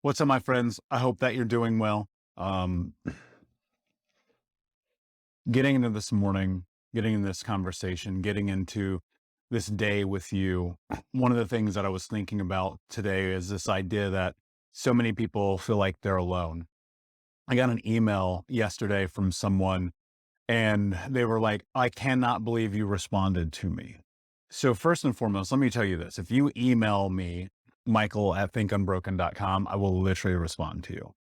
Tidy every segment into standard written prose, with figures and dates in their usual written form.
What's up, my friends? I hope that you're doing well. Um, Getting into this morning, getting in this conversation, getting into this day with you, one of the things that I was thinking about today is this idea that so many people feel like they're alone. I got an email yesterday from someone and they were like, I cannot believe you responded to me. So, first and foremost, let me tell you this. If you email me, Michael at thinkunbroken.com, I will literally respond to you.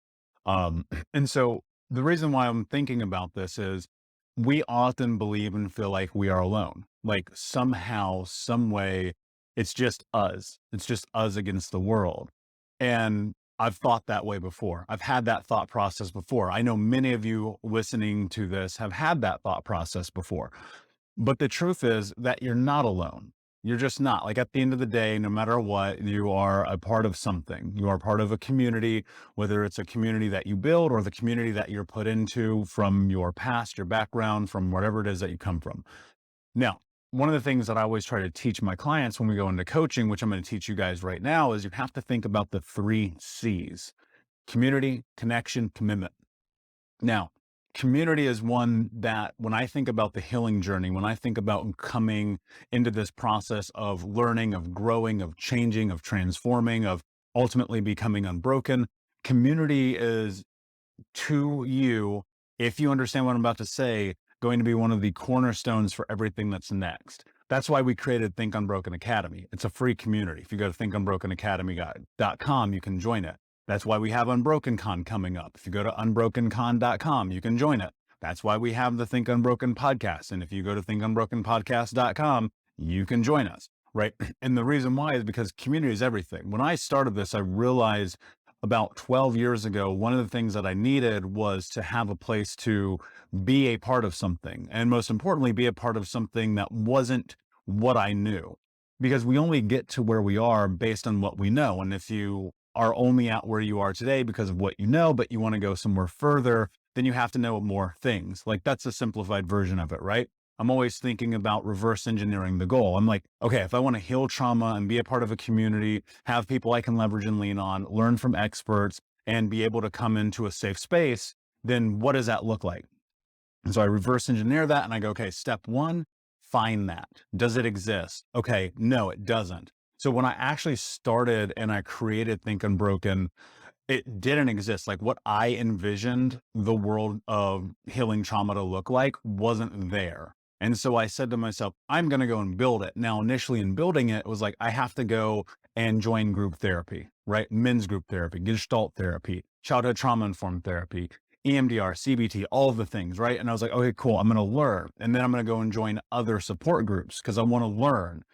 And so the reason why I'm thinking about this is we often believe and feel like we are alone. Like somehow, some way, it's just us. It's just us against the world. And I've thought that way before. I've had that thought process before. I know many of you listening to this have had that thought process before. But the truth is that you're not alone. You're just not. Like at the end of the day, no matter what, you are a part of something. You are part of a community, whether it's a community that you build or the community that you're put into from your past, your background, from whatever it is that you come from. Now, one of the things that I always try to teach my clients when we go into coaching, which I'm going to teach you guys right now, is you have to think about the 3 C's: community, connection, commitment. Now, community is one that when I think about the healing journey, when I think about coming into this process of learning, of growing, of changing, of transforming, of ultimately becoming unbroken, community is to you, if you understand what I'm about to say, going to be one of the cornerstones for everything that's next. That's why we created Think Unbroken Academy. It's a free community. If you go to thinkunbrokenacademy.com, you can join it. That's why we have Unbroken Con coming up. If you go to unbrokencon.com, you can join it. That's why we have the Think Unbroken podcast. And if you go to thinkunbrokenpodcast.com, you can join us, right? And the reason why is because community is everything. When I started this, I realized about 12 years ago, one of the things that I needed was to have a place to be a part of something. And most importantly, be a part of something that wasn't what I knew. Because we only get to where we are based on what we know. And if you are only at where you are today because of what you know, but you want to go somewhere further, then you have to know more things. Like that's a simplified version of it, right? I'm always thinking about reverse engineering the goal. I'm like, okay, if I want to heal trauma and be a part of a community, have people I can leverage and lean on, learn from experts, and be able to come into a safe space, then what does that look like? And so I reverse engineer that and I go, okay, step one, find that. Does it exist? Okay, no, it doesn't. So when I actually started and I created Think Unbroken, it didn't exist. Like what I envisioned the world of healing trauma to look like wasn't there. And so I said to myself, I'm going to go and build it. Now, initially in building it, it was like, I have to go and join group therapy, right? Men's group therapy, Gestalt therapy, childhood trauma informed therapy, EMDR, CBT, all of the things, right? And I was like, okay, cool. I'm going to learn. And then I'm going to go and join other support groups because I want to learn.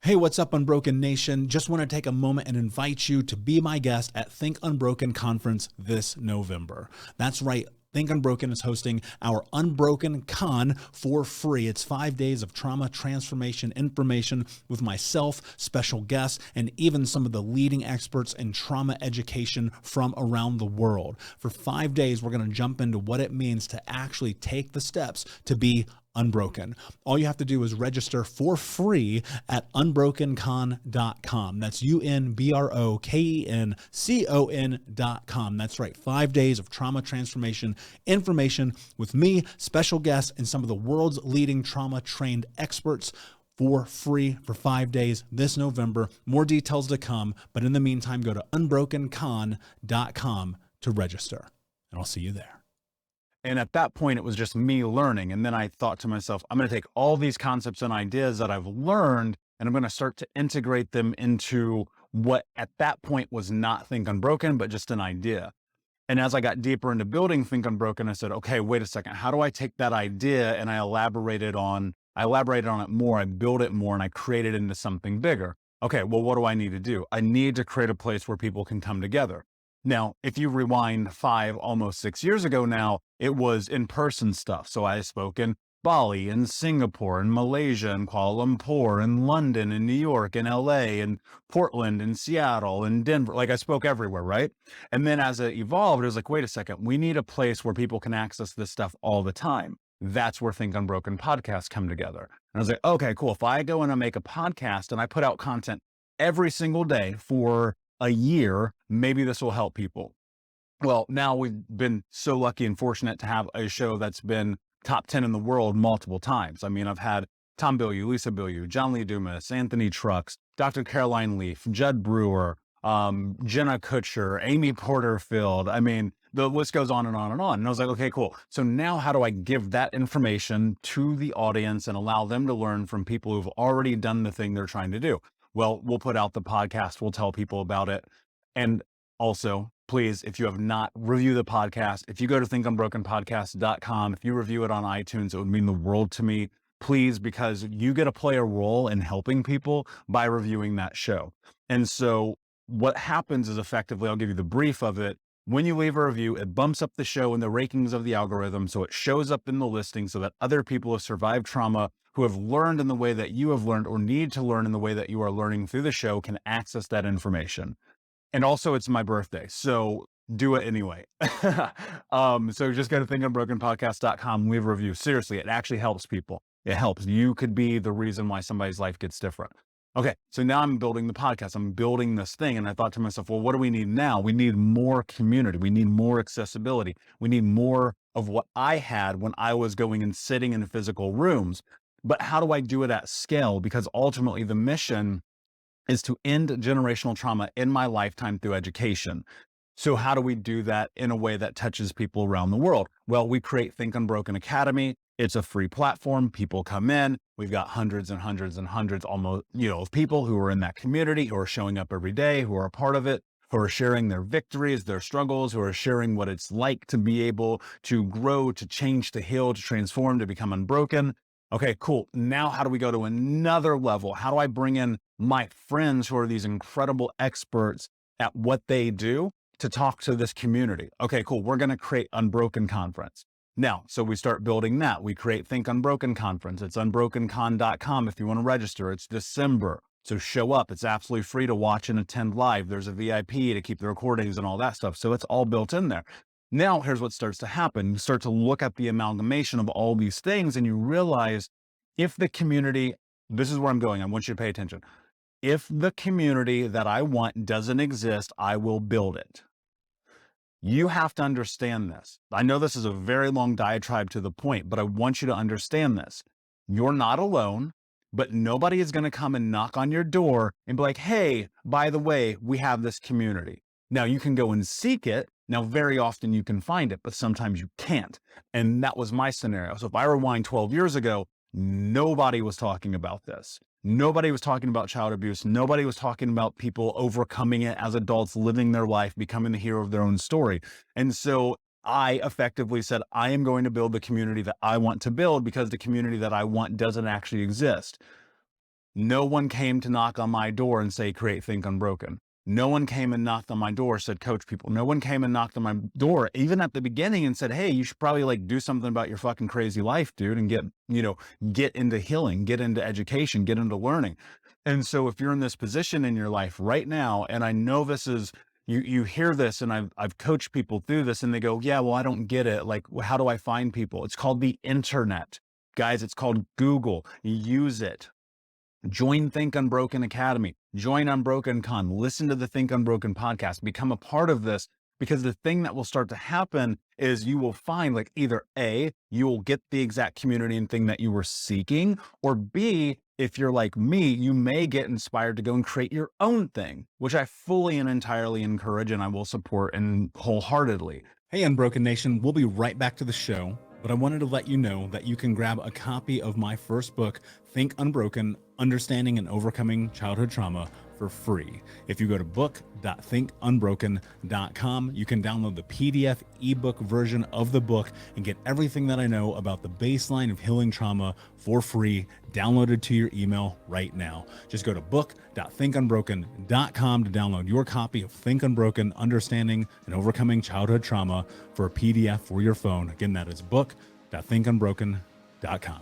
Hey, what's up, Unbroken Nation? Just want to take a moment and invite you to be my guest at Think Unbroken Conference this November. That's right. Think Unbroken is hosting our Unbroken Con for free. It's 5 days of trauma transformation information with myself, special guests, and even some of the leading experts in trauma education from around the world. For 5 days, we're going to jump into what it means to actually take the steps to be unbroken. All you have to do is register for free at unbrokencon.com. That's unbrokencon.com. That's right. 5 days of trauma transformation information with me, special guests, and some of the world's leading trauma trained experts for free for 5 days this November. More details to come. But in the meantime, go to unbrokencon.com to register, and I'll see you there. And at that point, it was just me learning. And then I thought to myself, I'm going to take all these concepts and ideas that I've learned, and I'm going to start to integrate them into what at that point was not Think Unbroken, but just an idea. And as I got deeper into building Think Unbroken, I said, okay, wait a second. How do I take that idea and I elaborated on it more, I built it more, and I created it into something bigger. Okay, well, what do I need to do? I need to create a place where people can come together. Now, if you rewind 5, almost 6 years ago now, it was in-person stuff. So I spoke in Bali and Singapore and Malaysia and Kuala Lumpur and London and New York and LA and Portland and Seattle and Denver. Like I spoke everywhere, right? And then as it evolved, it was like, wait a second, we need a place where people can access this stuff all the time. That's where Think Unbroken podcasts come together. And I was like, okay, cool. If I go and I make a podcast and I put out content every single day for a year, maybe this will help people. Well, now we've been so lucky and fortunate to have a show that's been top 10 in the world multiple times. I mean, I've had Tom Bilyeu, Lisa Bilyeu, John Lee Dumas, Anthony Trucks, Dr. Caroline Leaf, Judd Brewer, Jenna Kutcher, Amy Porterfield. I mean, the list goes on and on and on. And I was like, okay, cool. So now how do I give that information to the audience and allow them to learn from people who've already done the thing they're trying to do? Well, we'll put out the podcast. We'll tell people about it. And also, please, if you have not, review the podcast. If you go to thinkunbrokenpodcast.com, if you review it on iTunes, it would mean the world to me. Please, because you get to play a role in helping people by reviewing that show. And so what happens is effectively, I'll give you the brief of it. When you leave a review, it bumps up the show in the rankings of the algorithm. So it shows up in the listing so that other people who have survived trauma, who have learned in the way that you have learned or need to learn in the way that you are learning through the show, can access that information. And also it's my birthday, so do it anyway. So just go to thinkunbrokenpodcast.com, leave a review. Seriously, it actually helps people. It helps. You could be the reason why somebody's life gets different. Okay, so now I'm building the podcast. I'm building this thing. And I thought to myself, well, what do we need now? We need more community. We need more accessibility. We need more of what I had when I was going and sitting in physical rooms. But how do I do it at scale? Because ultimately the mission is to end generational trauma in my lifetime through education. So how do we do that in a way that touches people around the world? Well, we create Think Unbroken Academy. It's a free platform. People come in. We've got hundreds and hundreds and hundreds almost, of people who are in that community, who are showing up every day, who are a part of it, who are sharing their victories, their struggles, who are sharing what it's like to be able to grow, to change, to heal, to transform, to become unbroken. Okay, cool. Now, how do we go to another level? How do I bring in my friends who are these incredible experts at what they do to talk to this community? Okay, cool. We're going to create Unbroken Conference. Now, so we start building that. We create Think Unbroken Conference. It's unbrokencon.com if you want to register. It's December. So show up. It's absolutely free to watch and attend live. There's a VIP to keep the recordings and all that stuff. So it's all built in there. Now, here's what starts to happen. You start to look at the amalgamation of all these things and you realize if the community, this is where I'm going. I want you to pay attention. If the community that I want doesn't exist, I will build it. You have to understand this. I know this is a very long diatribe to the point, but I want you to understand this. You're not alone, but nobody is going to come and knock on your door and be like, hey, by the way, we have this community. Now you can go and seek it. Now, very often you can find it, but sometimes you can't. And that was my scenario. So if I rewind 12 years ago, nobody was talking about this. Nobody was talking about child abuse. Nobody was talking about people overcoming it as adults, living their life, becoming the hero of their own story. And so I effectively said, I am going to build the community that I want to build because the community that I want doesn't actually exist. No one came to knock on my door and say, create Think Unbroken. No one came and knocked on my door, said, coach people. No one came and knocked on my door, even at the beginning, and said, hey, you should probably do something about your fucking crazy life, dude, and get into healing, get into education, get into learning. And so if you're in this position in your life right now, and I know this is, you hear this, and I've coached people through this, and they go, yeah, well, I don't get it. Like, how do I find people? It's called the internet. Guys, it's called Google. Use it. Join Think Unbroken Academy, join Unbroken Con, listen to the Think Unbroken podcast, become a part of this, because the thing that will start to happen is you will find either A, you will get the exact community and thing that you were seeking, or B, if you're like me, you may get inspired to go and create your own thing, which I fully and entirely encourage and I will support and wholeheartedly. Hey, Unbroken Nation, we'll be right back to the show, but I wanted to let you know that you can grab a copy of my first book, Think Unbroken, Understanding and Overcoming Childhood Trauma, for free. If you go to book.thinkunbroken.com, you can download the PDF ebook version of the book and get everything that I know about the baseline of healing trauma for free, downloaded to your email right now. Just go to book.thinkunbroken.com to download your copy of Think Unbroken, Understanding and Overcoming Childhood Trauma for a PDF for your phone. Again, that is book.thinkunbroken.com.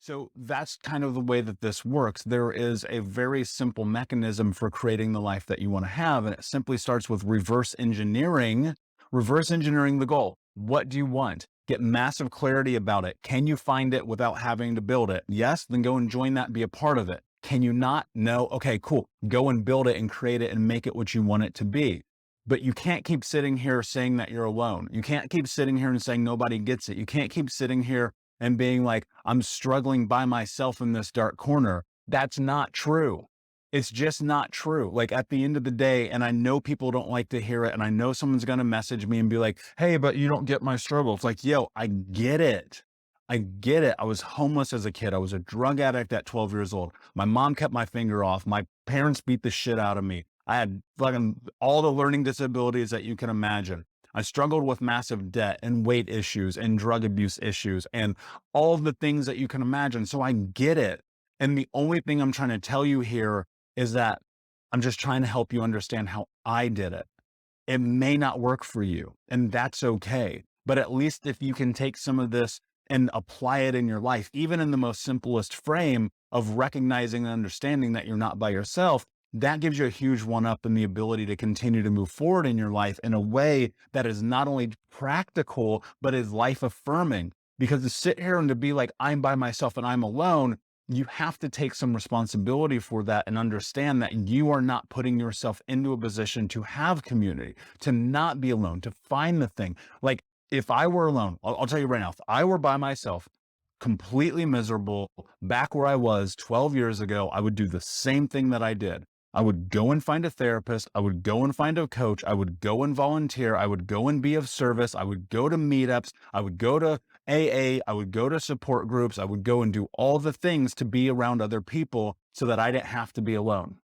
So that's kind of the way that this works. There is a very simple mechanism for creating the life that you want to have. And it simply starts with reverse engineering the goal. What do you want? Get massive clarity about it. Can you find it without having to build it? Yes, then go and join that and be a part of it. Can you not? No. Okay, cool. Go and build it and create it and make it what you want it to be. But you can't keep sitting here saying that you're alone. You can't keep sitting here and saying nobody gets it. You can't keep sitting here and being like, I'm struggling by myself in this dark corner. That's not true. It's just not true. Like at the end of the day, and I know people don't like to hear it, and I know someone's going to message me and be like, hey, but you don't get my struggle. It's like, yo, I get it. I get it. I was homeless as a kid. I was a drug addict at 12 years old. My mom kept my finger off. My parents beat the shit out of me. I had fucking all the learning disabilities that you can imagine. I struggled with massive debt and weight issues and drug abuse issues and all the things that you can imagine. So I get it. And the only thing I'm trying to tell you here is that I'm just trying to help you understand how I did it. It may not work for you, and that's okay. But at least if you can take some of this and apply it in your life, even in the most simplest frame of recognizing and understanding that you're not by yourself, that gives you a huge one-up in the ability to continue to move forward in your life in a way that is not only practical, but is life-affirming. Because to sit here and to be like, I'm by myself and I'm alone, you have to take some responsibility for that and understand that you are not putting yourself into a position to have community, to not be alone, to find the thing. Like if I were alone, I'll tell you right now, if I were by myself, completely miserable, back where I was 12 years ago, I would do the same thing that I did. I would go and find a therapist. I would go and find a coach. I would go and volunteer. I would go and be of service. I would go to meetups. I would go to AA. I would go to support groups. I would go and do all the things to be around other people so that I didn't have to be alone.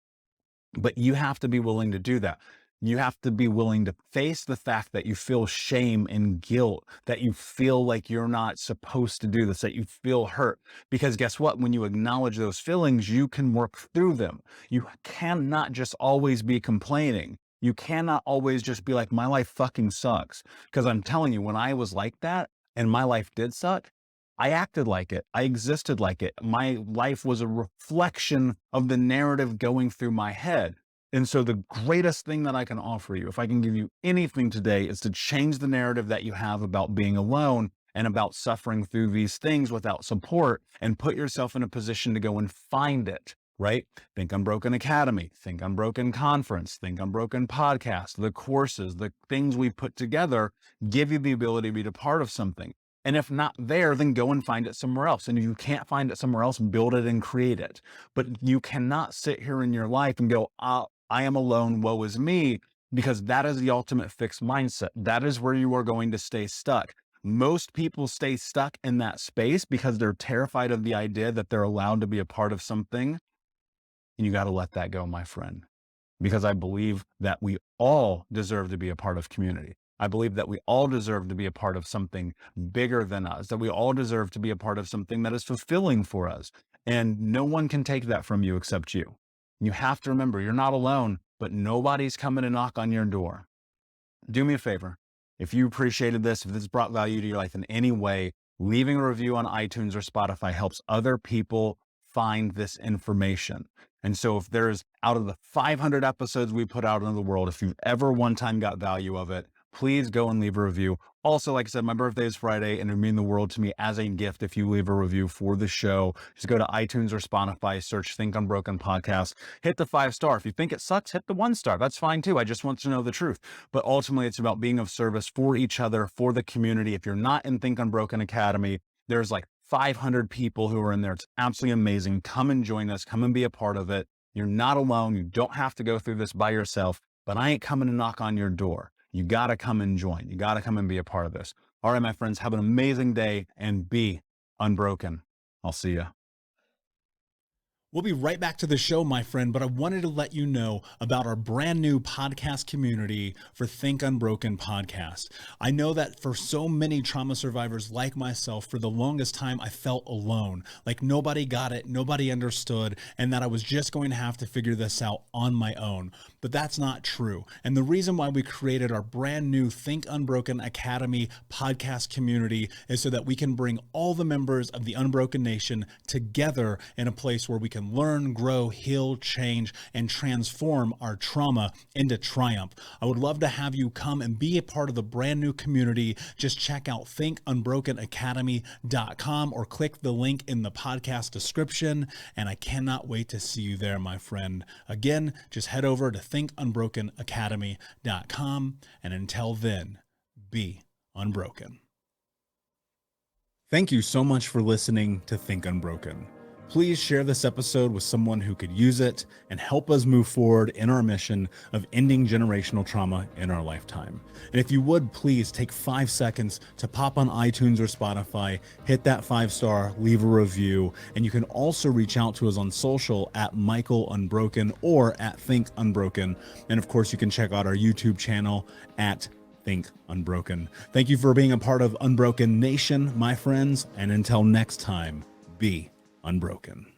But you have to be willing to do that. You have to be willing to face the fact that you feel shame and guilt, that you feel like you're not supposed to do this, that you feel hurt. Because guess what? When you acknowledge those feelings, you can work through them. You cannot just always be complaining. You cannot always just be like, my life fucking sucks. Because I'm telling you, when I was like that and my life did suck, I acted like it. I existed like it. My life was a reflection of the narrative going through my head. And so the greatest thing that I can offer you, if I can give you anything today, is to change the narrative that you have about being alone and about suffering through these things without support, and put yourself in a position to go and find it, right? Think Unbroken Academy, Think Unbroken Conference, Think Unbroken Podcast, the courses, the things we put together give you the ability to be a part of something. And if not there, then go and find it somewhere else. And if you can't find it somewhere else, build it and create it. But you cannot sit here in your life and go, I am alone, woe is me, because that is the ultimate fixed mindset. That is where you are going to stay stuck. Most people stay stuck in that space because they're terrified of the idea that they're allowed to be a part of something. And you got to let that go, my friend, because I believe that we all deserve to be a part of community. I believe that we all deserve to be a part of something bigger than us, that we all deserve to be a part of something that is fulfilling for us. And no one can take that from you except you. You have to remember, you're not alone, but nobody's coming to knock on your door. Do me a favor. If you appreciated this, if this brought value to your life in any way, leaving a review on iTunes or Spotify helps other people find this information. And so if there's, out of the 500 episodes we put out into the world, if you've ever one time got value of it, please go and leave a review. Also, like I said, my birthday is Friday, and it would mean the world to me as a gift if you leave a review for the show. Just go to iTunes or Spotify, search Think Unbroken Podcast, hit the 5-star. If you think it sucks, hit the 1-star. That's fine too. I just want to know the truth. But ultimately, it's about being of service for each other, for the community. If you're not in Think Unbroken Academy, there's like 500 people who are in there. It's absolutely amazing. Come and join us. Come and be a part of it. You're not alone. You don't have to go through this by yourself, but I ain't coming to knock on your door. You got to come and join. You got to come and be a part of this. All right, my friends, have an amazing day and be unbroken. I'll see you. We'll be right back to the show, my friend, but I wanted to let you know about our brand new podcast community for Think Unbroken Podcast. I know that for so many trauma survivors like myself, for the longest time, I felt alone, like nobody got it, nobody understood, and that I was just going to have to figure this out on my own. But that's not true. And the reason why we created our brand new Think Unbroken Academy podcast community is so that we can bring all the members of the Unbroken Nation together in a place where we can can learn, grow, heal, change, and transform our trauma into triumph. I would love to have you come and be a part of the brand new community. Just check out thinkunbrokenacademy.com or click the link in the podcast description. And I cannot wait to see you there, my friend. Again, just head over to thinkunbrokenacademy.com. And until then, be unbroken. Thank you so much for listening to Think Unbroken. Please share this episode with someone who could use it and help us move forward in our mission of ending generational trauma in our lifetime. And if you would, please take 5 seconds to pop on iTunes or Spotify, hit that 5-star, leave a review, and you can also reach out to us on social at Michael Unbroken or at Think Unbroken. And of course, you can check out our YouTube channel at Think Unbroken. Thank you for being a part of Unbroken Nation, my friends, and until next time, be unbroken.